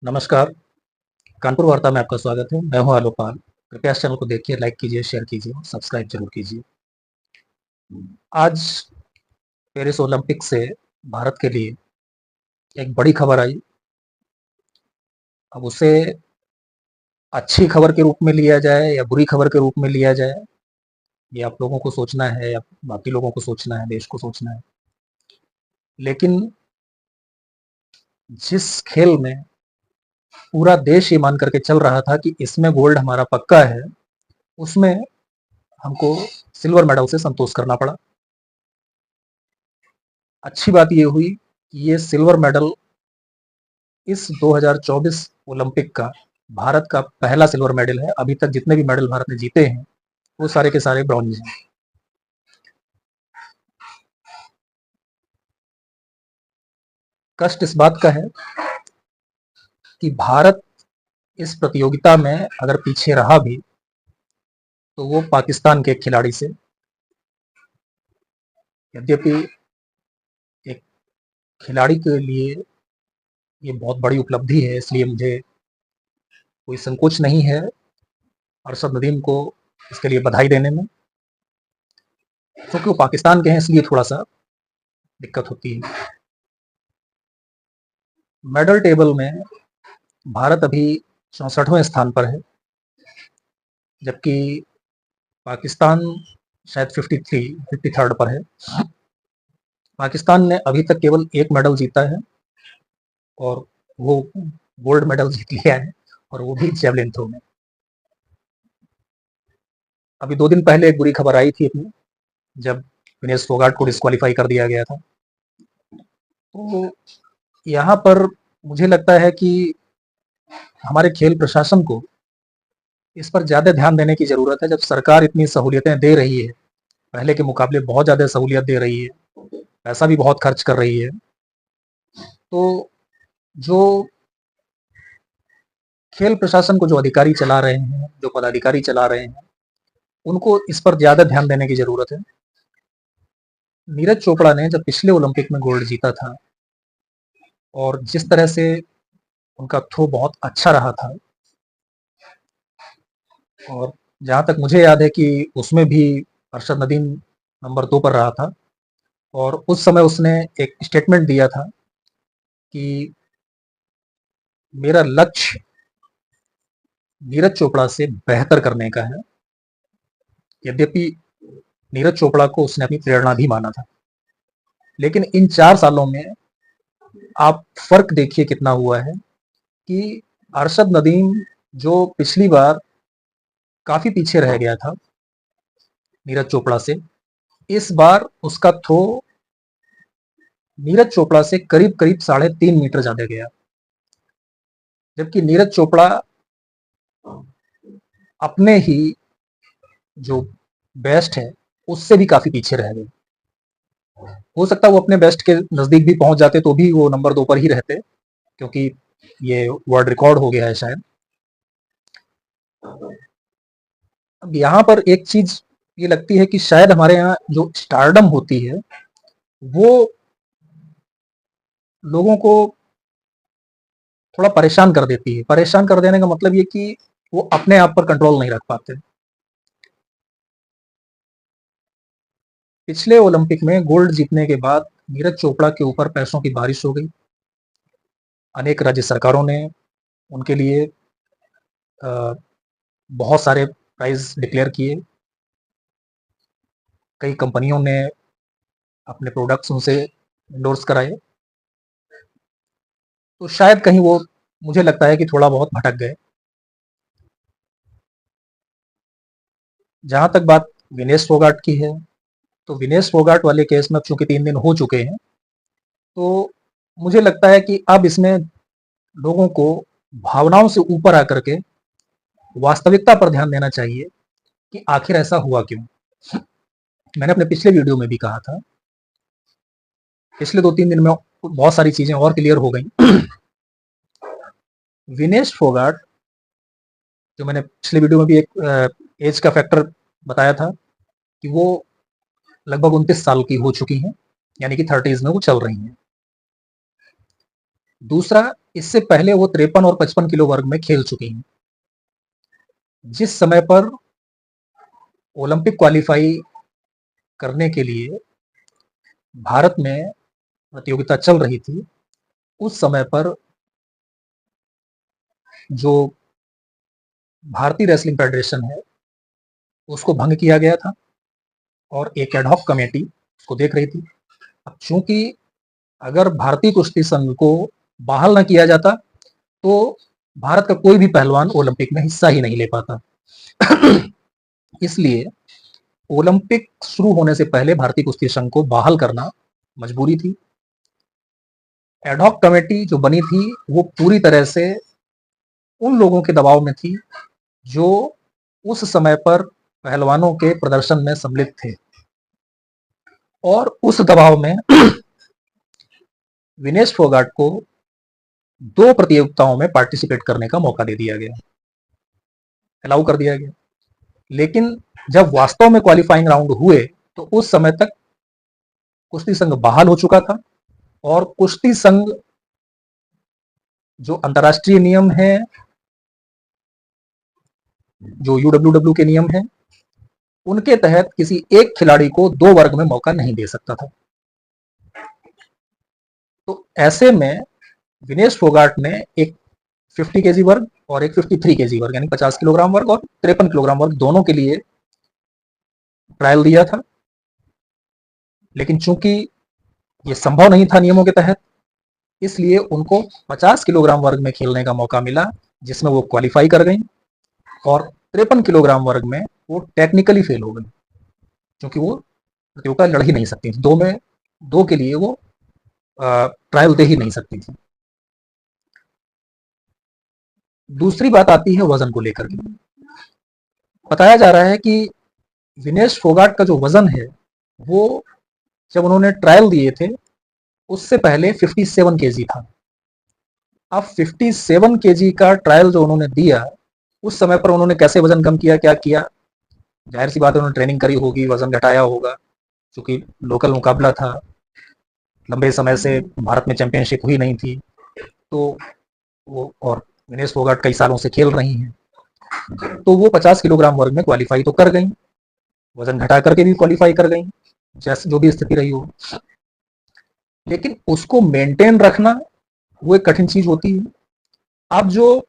नमस्कार, कानपुर वार्ता में आपका स्वागत है। मैं हूं आलोपाल। कृपया इस चैनल को देखिए, लाइक कीजिए, शेयर कीजिए और सब्सक्राइब जरूर कीजिए। आज पेरिस ओलंपिक से भारत के लिए एक बड़ी खबर आई। अब उसे अच्छी खबर के रूप में लिया जाए या बुरी खबर के रूप में लिया जाए, ये आप लोगों को सोचना है या बाकी लोगों को सोचना है, देश को सोचना है। लेकिन जिस खेल में पूरा देश ये मान करके चल रहा था कि इसमें गोल्ड हमारा पक्का है, उसमें हमको सिल्वर मेडल से संतोष करना पड़ा। अच्छी बात ये हुई कि ये सिल्वर मेडल इस 2024 ओलंपिक का भारत का पहला सिल्वर मेडल है। अभी तक जितने भी मेडल भारत ने जीते हैं वो सारे के सारे ब्रॉन्ज हैं। कष्ट इस बात का है कि भारत इस प्रतियोगिता में अगर पीछे रहा भी तो वो पाकिस्तान के खिलाड़ी से। यद्यपि एक खिलाड़ी के लिए ये बहुत बड़ी उपलब्धि है, इसलिए मुझे कोई संकोच नहीं है अरशद नदीम को इसके लिए बधाई देने में। क्योंकि वो पाकिस्तान के हैं इसलिए थोड़ा सा दिक्कत होती है। मेडल टेबल में भारत अभी 64वें स्थान पर है, जबकि पाकिस्तान शायद 53rd पर है। पाकिस्तान ने अभी तक केवल एक मेडल जीता है और वो गोल्ड मेडल जीत लिया है, और वो भी जेवलिन थ्रो में। अभी 2 दिन पहले एक बुरी खबर आई थी अपनी, जब विनेश फोगाट को डिस्क्वालीफाई कर दिया गया था। तो यहाँ पर मुझे लगता है कि हमारे खेल प्रशासन को इस पर ज़्यादा ध्यान देने की ज़रूरत है। जब सरकार इतनी सहूलियतें दे रही है, पहले के मुकाबले बहुत ज़्यादा सहूलियत दे रही है, पैसा भी बहुत खर्च कर रही है, तो जो खेल प्रशासन को जो अधिकारी चला रहे हैं, जो पदाधिकारी चला रहे हैं, उनको इस पर ज़्यादा ध्यान देने की ज़रूरत है। नीरज चोपड़ा ने जब पिछले ओलंपिक में गोल्ड जीता था और जिस तरह से उनका थ्रो बहुत अच्छा रहा था, और जहाँ तक मुझे याद है कि उसमें भी अरशद नदीम नंबर 2 पर रहा था, और उस समय उसने एक स्टेटमेंट दिया था कि मेरा लक्ष्य नीरज चोपड़ा से बेहतर करने का है। यद्यपि नीरज चोपड़ा को उसने अपनी प्रेरणा भी माना था, लेकिन इन 4 सालों में आप फर्क देखिए कितना हुआ है कि अरशद नदीम, जो पिछली बार काफी पीछे रह गया था नीरज चोपड़ा से, इस बार उसका थ्रो नीरज चोपड़ा से करीब करीब 3.5 मीटर ज्यादा गया। जबकि नीरज चोपड़ा अपने ही जो बेस्ट है उससे भी काफी पीछे रह गए। हो सकता है वो अपने बेस्ट के नजदीक भी पहुंच जाते तो भी वो नंबर 2 पर ही रहते, क्योंकि ये वर्ल्ड रिकॉर्ड हो गया है शायद। अब यहाँ पर एक चीज ये लगती है कि शायद हमारे यहाँ जो स्टारडम होती है वो लोगों को थोड़ा परेशान कर देती है। परेशान कर देने का मतलब ये कि वो अपने आप पर कंट्रोल नहीं रख पाते। पिछले ओलंपिक में गोल्ड जीतने के बाद नीरज चोपड़ा के ऊपर पैसों की बारिश हो गई। अनेक राज्य सरकारों ने उनके लिए बहुत सारे प्राइज डिक्लेयर किए। कई कंपनियों ने अपने प्रोडक्ट्स उनसे एंडोर्स कराए। तो शायद कहीं वो, मुझे लगता है कि थोड़ा बहुत भटक गए। जहां तक बात विनेश फोगाट की है, तो विनेश फोगाट वाले केस में अब चूंकि 3 दिन हो चुके हैं, तो मुझे लगता है कि अब इसमें लोगों को भावनाओं से ऊपर आकर के वास्तविकता पर ध्यान देना चाहिए कि आखिर ऐसा हुआ क्यों। मैंने अपने पिछले वीडियो में भी कहा था, पिछले 2-3 दिन में बहुत सारी चीजें और क्लियर हो गई। विनेश फोगाट, जो मैंने पिछले वीडियो में भी एक एज का फैक्टर बताया था कि वो लगभग 29 साल की हो चुकी हैं, यानी कि 30s में वो चल रही हैं। दूसरा, इससे पहले वो 53 और 55 किलो वर्ग में खेल चुकी हैं। जिस समय पर ओलंपिक क्वालिफाई करने के लिए भारत में प्रतियोगिता चल रही थी, उस समय पर जो भारतीय रेसलिंग फेडरेशन है उसको भंग किया गया था और एक एडहॉक कमेटी उसको देख रही थी। अब चूंकि अगर भारतीय कुश्ती संघ को बहाल न किया जाता तो भारत का कोई भी पहलवान ओलंपिक में हिस्सा ही नहीं ले पाता। इसलिए ओलंपिक शुरू होने से पहले भारतीय कुश्ती संघ को बहाल करना मजबूरी थी। एडहॉक कमेटी जो बनी थी वो पूरी तरह से उन लोगों के दबाव में थी जो उस समय पर पहलवानों के प्रदर्शन में सम्मिलित थे, और उस दबाव में विनेश फोगाट को 2 प्रतियोगिताओं में पार्टिसिपेट करने का मौका दे दिया गया, अलाउ कर दिया गया। लेकिन जब वास्तव में क्वालिफाइंग राउंड हुए तो उस समय तक कुश्ती संघ बहाल हो चुका था, और कुश्ती संघ जो अंतर्राष्ट्रीय नियम है, जो यूडब्ल्यूडब्ल्यू के नियम है, उनके तहत किसी एक खिलाड़ी को 2 वर्ग में मौका नहीं दे सकता था। तो ऐसे में विनेश फोगाट ने एक 50 केजी वर्ग और एक 53 केजी वर्ग यानी 50 किलोग्राम वर्ग और 53 किलोग्राम वर्ग दोनों के लिए ट्रायल दिया था। लेकिन चूंकि ये संभव नहीं था नियमों के तहत, इसलिए उनको 50 किलोग्राम वर्ग में खेलने का मौका मिला, जिसमें वो क्वालिफाई कर गई, और 53 किलोग्राम वर्ग में वो टेक्निकली फेल हो गई क्योंकि वो प्रतियोगिता लड़ ही नहीं सकती थी। 2 के लिए वो ट्रायल दे ही नहीं सकती थी। दूसरी बात आती है वजन को लेकर के। बताया जा रहा है कि विनेश फोगाट का जो वजन है वो जब उन्होंने ट्रायल दिए थे उससे पहले 57 केजी था। अब 57 केजी का ट्रायल जो उन्होंने दिया, उस समय पर उन्होंने कैसे वजन कम किया, क्या किया? जाहिर सी बात है उन्होंने ट्रेनिंग करी होगी, वजन घटाया होगा, क्योंकि लोकल मुकाबला था, लंबे समय से भारत में चैंपियनशिप हुई नहीं थी, तो वो, और विनेश फोगाट कई सालों से खेल रही हैं, तो वो 50 किलोग्राम वर्ग में क्वालिफाई तो कर गई, वजन घटा करके भी क्वालिफाई कर गई, जैसे जो भी स्थिति रही हो। लेकिन उसको मेंटेन रखना वो एक कठिन चीज होती है। अब जो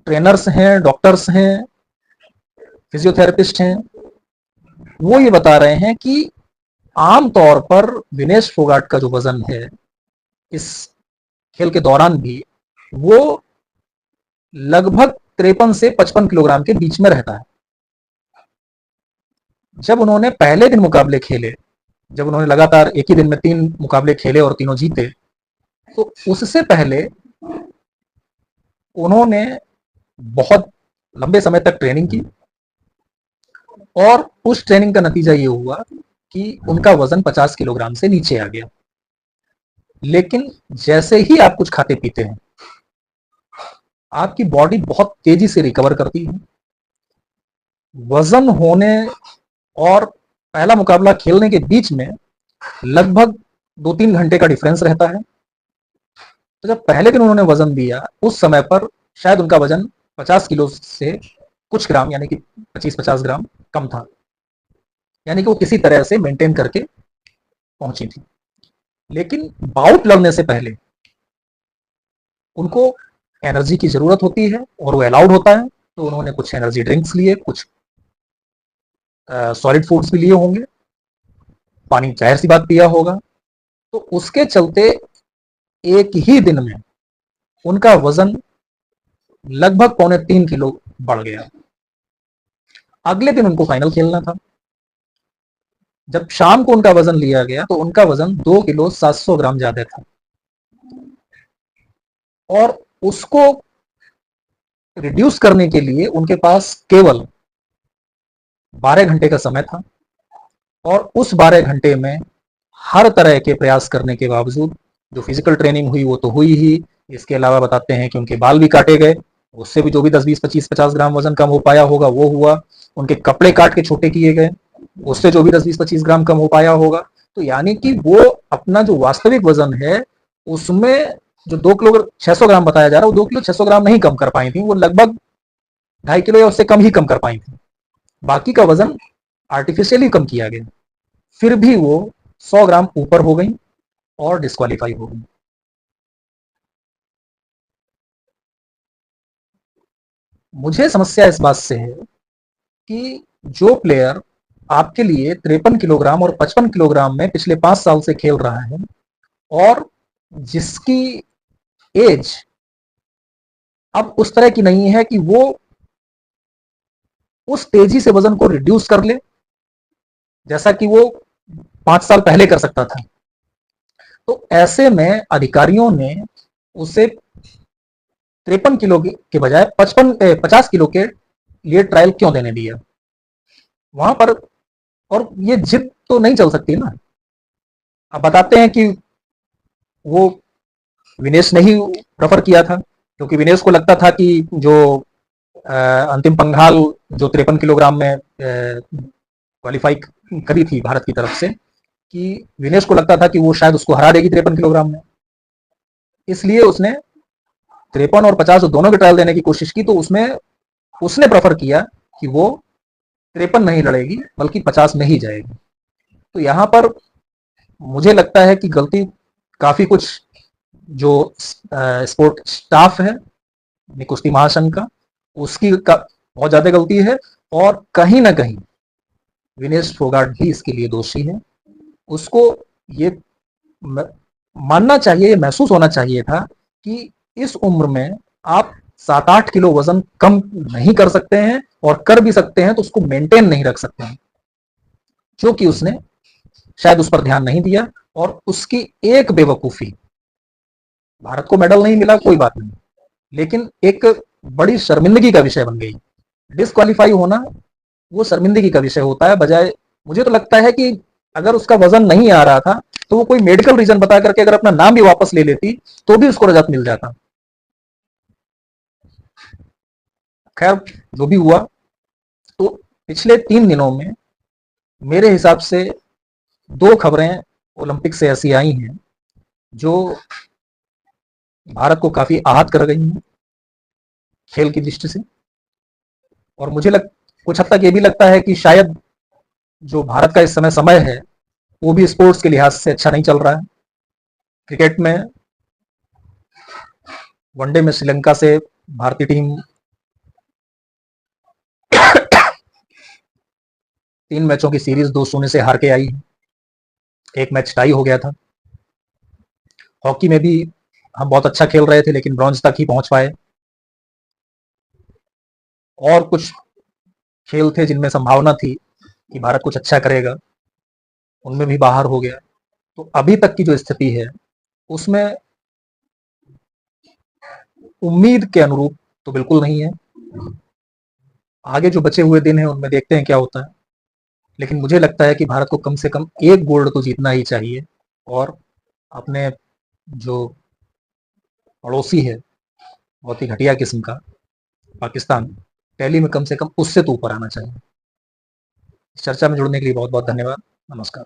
ट्रेनर्स हैं, डॉक्टर्स हैं, फिजियोथेरेपिस्ट हैं, वो ये बता रहे हैं कि आमतौर पर विनेश फोगाट का जो वजन है इस खेल के दौरान भी वो लगभग 53 से 55 किलोग्राम के बीच में रहता है। जब उन्होंने पहले दिन मुकाबले खेले, जब उन्होंने लगातार एक ही दिन में 3 मुकाबले खेले और तीनों जीते, तो उससे पहले उन्होंने बहुत लंबे समय तक ट्रेनिंग की, और उस ट्रेनिंग का नतीजा ये हुआ कि उनका वजन 50 किलोग्राम से नीचे आ गया। लेकिन जैसे ही आप कुछ खाते पीते हैं, आपकी बॉडी बहुत तेजी से रिकवर करती है। वजन होने और पहला मुकाबला खेलने के बीच में लगभग 2-3 घंटे का डिफरेंस रहता है। तो जब पहले दिन उन्होंने वजन दिया, उस समय पर शायद उनका वजन 50 किलो से कुछ ग्राम यानी कि 25-50 ग्राम कम था, यानी कि वो किसी तरह से मेंटेन करके पहुंची थी। लेकिन बाउट लड़ने से पहले उनको एनर्जी की जरूरत होती है और वो अलाउड होता है, तो उन्होंने कुछ एनर्जी ड्रिंक्स लिए, कुछ सॉलिड फूड्स भी लिए होंगे, पानी जाहिर सी बात पिया होगा। तो उसके चलते एक ही दिन में उनका वजन लगभग 3.25 किलो बढ़ गया। अगले दिन उनको फाइनल खेलना था। जब शाम को उनका वजन लिया गया तो उनका वजन 2 किलो 700 ग्राम ज्यादा था, और उसको रिड्यूस करने के लिए उनके पास केवल 12 घंटे का समय था, और उस 12 घंटे में हर तरह के प्रयास करने के बावजूद जो फिजिकल ट्रेनिंग हुई वो तो हुई ही, इसके अलावा बताते हैं कि उनके बाल भी काटे गए, उससे भी जो भी 10-20-25-50 ग्राम वजन कम हो पाया होगा वो हुआ। उनके कपड़े काट के छोटे किए गए, उससे जो भी 10-20-25 ग्राम कम हो पाया होगा। तो यानी कि वो अपना जो वास्तविक वजन है उसमें जो 2 किलो 600 ग्राम बताया जा रहा है, वो 2 किलो 600 ग्राम नहीं कम कर पाई थी, वो लगभग 2.5 किलो या उससे कम ही कम कर पाई थी। बाकी का वजन आर्टिफिशियली कम किया गया, फिर भी वो 100 ग्राम ऊपर हो गई और डिस्क्वालीफाई हो गई। मुझे समस्या इस बात से है कि जो प्लेयर आपके लिए 53 किलोग्राम और 55 किलोग्राम में पिछले 5 साल से खेल रहा है, और जिसकी एज अब उस तरह की नहीं है कि वो उस तेजी से वजन को रिड्यूस कर ले जैसा कि वो 5 साल पहले कर सकता था, तो ऐसे में अधिकारियों ने उसे 53 किलो के बजाय 50 किलो के लिए ट्रायल क्यों देने दिया वहां पर। और ये जिद तो नहीं चल सकती ना। अब बताते हैं कि वो विनेश ने ही प्रेफर किया था, क्योंकि विनेश को लगता था कि जो अंतिम पंघाल जो 53 किलोग्राम में क्वालिफाई करी थी भारत की तरफ से, कि विनेश को लगता था कि वो शायद उसको हरा देगी 53 किलोग्राम में, इसलिए उसने 53 और 50 दोनों के ट्रायल देने की कोशिश की। तो उसमें उसने प्रेफर किया कि वो 53 नहीं लड़ेगी बल्कि 50 में ही जाएगी। तो यहाँ पर मुझे लगता है कि गलती काफी कुछ जो स्पोर्ट स्टाफ है कुश्ती महासंघ का, उसकी बहुत ज्यादा गलती है, और कहीं ना कहीं विनेश फोगाट भी इसके लिए दोषी है। उसको ये मानना चाहिए, महसूस होना चाहिए था कि इस उम्र में आप 7-8 किलो वजन कम नहीं कर सकते हैं, और कर भी सकते हैं तो उसको मेंटेन नहीं रख सकते हैं, क्योंकि उसने शायद उस पर ध्यान नहीं दिया। और उसकी एक बेवकूफी, भारत को मेडल नहीं मिला कोई बात नहीं, लेकिन एक बड़ी शर्मिंदगी का विषय बन गई। डिस्क्वालीफाई होना वो शर्मिंदगी का विषय होता है, बजाय मुझे तो लगता है कि अगर उसका वजन नहीं आ रहा था तो वो कोई मेडिकल रीजन बता करके अगर अपना नाम भी वापस ले लेती तो भी उसको रजत मिल जाता। खैर, जो भी हुआ, तो पिछले 3 दिनों में मेरे हिसाब से 2 खबरें ओलंपिक से ऐसी आई हैं जो भारत को काफी आहत कर गई हैं खेल की दृष्टि से। और मुझे कुछ हद तक ये भी लगता है कि शायद जो भारत का इस समय समय है वो भी स्पोर्ट्स के लिहाज से अच्छा नहीं चल रहा है। क्रिकेट में वनडे में श्रीलंका से भारतीय टीम 3 मैचों की सीरीज 2-0 से हार के आई। एक मैच टाई हो गया था। हॉकी में भी हम बहुत अच्छा खेल रहे थे लेकिन ब्रॉन्ज तक ही पहुंच पाए। और कुछ खेल थे जिनमें संभावना थी कि भारत कुछ अच्छा करेगा, उनमें भी बाहर हो गया। तो अभी तक की जो स्थिति है उसमें उम्मीद के अनुरूप तो बिल्कुल नहीं है। आगे जो बचे हुए दिन हैं उनमें देखते हैं क्या होता है, लेकिन मुझे लगता है कि भारत को कम से कम एक गोल्ड तो जीतना ही चाहिए। और अपने जो पड़ोसी है बहुत ही घटिया किस्म का पाकिस्तान, पहली में कम से कम उससे तो ऊपर आना चाहिए। इस चर्चा में जुड़ने के लिए बहुत बहुत धन्यवाद। नमस्कार।